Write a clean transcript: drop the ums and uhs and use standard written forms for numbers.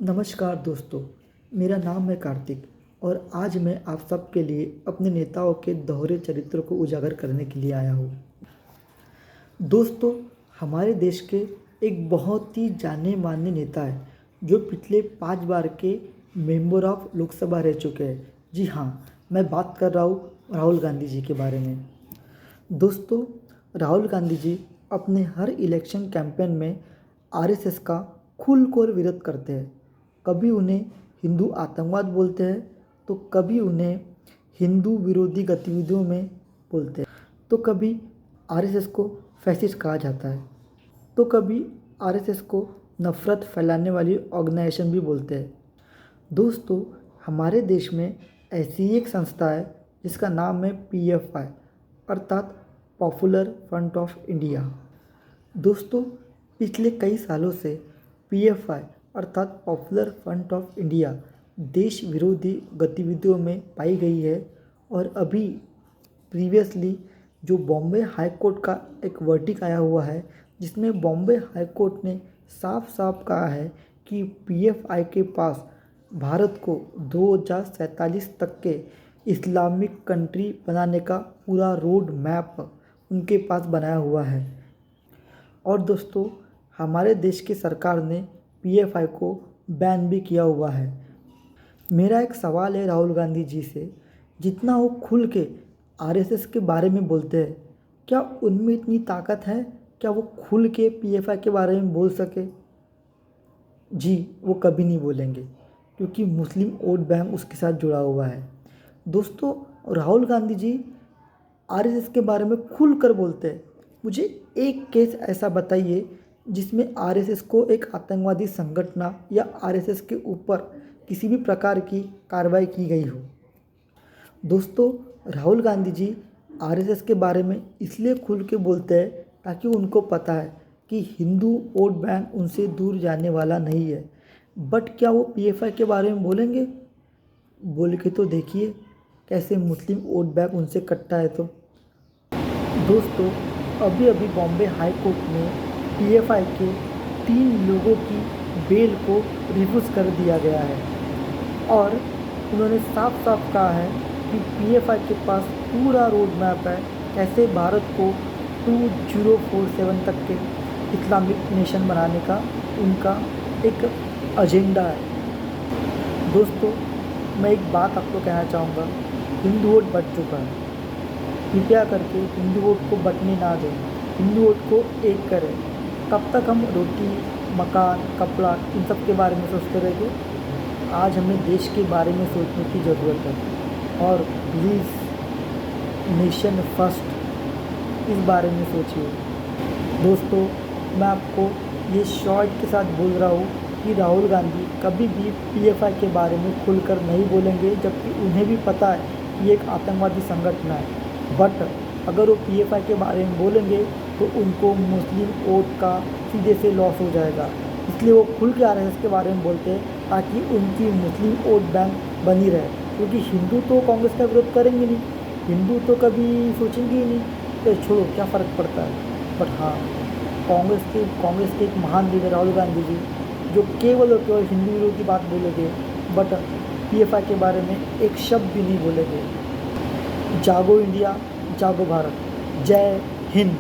नमस्कार दोस्तों, मेरा नाम है कार्तिक और आज मैं आप सबके लिए अपने नेताओं के दोहरे चरित्र को उजागर करने के लिए आया हूँ। दोस्तों, हमारे देश के एक बहुत ही जाने माने नेता है जो पिछले 5 बार के मेंबर ऑफ लोकसभा रह चुके हैं। जी हाँ, मैं बात कर रहा हूँ राहुल गांधी जी के बारे में। दोस्तों, राहुल गांधी जी अपने हर इलेक्शन कैंपेन में आरएसएस का खुलकर विरोध करते हैं। कभी उन्हें हिंदू आतंकवाद बोलते हैं तो कभी उन्हें हिंदू विरोधी गतिविधियों में बोलते हैं, तो कभी आरएसएस को फैसिस्ट कहा जाता है, तो कभी आरएसएस को नफरत फैलाने वाली ऑर्गेनाइजेशन भी बोलते हैं। दोस्तों, हमारे देश में ऐसी एक संस्था है जिसका नाम है पीएफआई अर्थात पॉपुलर फ्रंट ऑफ इंडिया। दोस्तों, पिछले कई सालों से पीएफआई अर्थात पॉपुलर फ्रंट ऑफ इंडिया देश विरोधी गतिविधियों में पाई गई है और अभी प्रीवियसली जो बॉम्बे हाई कोर्ट का एक वर्डिक्ट आया हुआ है जिसमें बॉम्बे हाई कोर्ट ने साफ साफ कहा है कि पीएफआई के पास भारत को 2047 तक के इस्लामिक कंट्री बनाने का पूरा रोड मैप उनके पास बनाया हुआ है। और दोस्तों, हमारे देश की सरकार ने पीएफआई को बैन भी किया हुआ है। मेरा एक सवाल है राहुल गांधी जी से, जितना वो खुल के आरएसएस के बारे में बोलते हैं, क्या उनमें इतनी ताकत है क्या वो खुल के पीएफआई के बारे में बोल सके? जी, वो कभी नहीं बोलेंगे क्योंकि मुस्लिम वोट बैंक उसके साथ जुड़ा हुआ है। दोस्तों, राहुल गांधी जी आरएसएस के बारे में खुल कर बोलते हैं। मुझे एक केस ऐसा बताइए जिसमें आरएसएस को एक आतंकवादी संगठन या आरएसएस के ऊपर किसी भी प्रकार की कार्रवाई की गई हो। दोस्तों, राहुल गांधी जी आरएसएस के बारे में इसलिए खुल के बोलते हैं ताकि उनको पता है कि हिंदू वोट बैंक उनसे दूर जाने वाला नहीं है। बट क्या वो पीएफआई के बारे में बोलेंगे? बोल के तो देखिए कैसे मुस्लिम वोट बैंक उनसे कटता है। तो दोस्तों, अभी अभी बॉम्बे हाई कोर्ट ने पीएफआई के 3 लोगों की बेल को रिफ्यूज़ कर दिया गया है और उन्होंने साफ साफ कहा है कि पीएफआई के पास पूरा रोड मैप है कैसे भारत को 2047 तक के इस्लामिक नेशन बनाने का उनका एक एजेंडा है। दोस्तों, मैं एक बात आपको कहना चाहूँगा, हिंदू वोट बट चुका है। कृपया करके हिंदू वोट को बटने ना दें, हिंदू वोट को एक करें। कब तक हम रोटी, मकान, कपड़ा इन सब के बारे में सोचते रहेंगे? आज हमें देश के बारे में सोचने की ज़रूरत है और प्लीज़ नेशन फर्स्ट इस बारे में सोचिए। दोस्तों, मैं आपको ये शॉर्ट के साथ बोल रहा हूँ कि राहुल गांधी कभी भी पीएफआई के बारे में खुलकर नहीं बोलेंगे, जबकि उन्हें भी पता है कि ये एक आतंकवादी संगठन है। बट अगर वो पीएफआई के बारे में बोलेंगे तो उनको मुस्लिम वोट का सीधे से लॉस हो जाएगा, इसलिए वो खुल के आरएसएस के बारे में बोलते हैं ताकि उनकी मुस्लिम वोट बैंक बनी रहे। क्योंकि हिंदू तो कांग्रेस का विरोध करेंगे नहीं, हिंदू तो कभी सोचेंगे ही नहीं, तो छोड़ो क्या फ़र्क पड़ता है। बट हाँ, कांग्रेस के एक महान लीडर राहुल गांधी जी जो केवल और केवल हिंदू विरोधी बात बोलेंगे, बट पीएफआई के बारे में एक शब्द भी नहीं बोलेंगे। जागो इंडिया, जागो भारत, जय हिंद।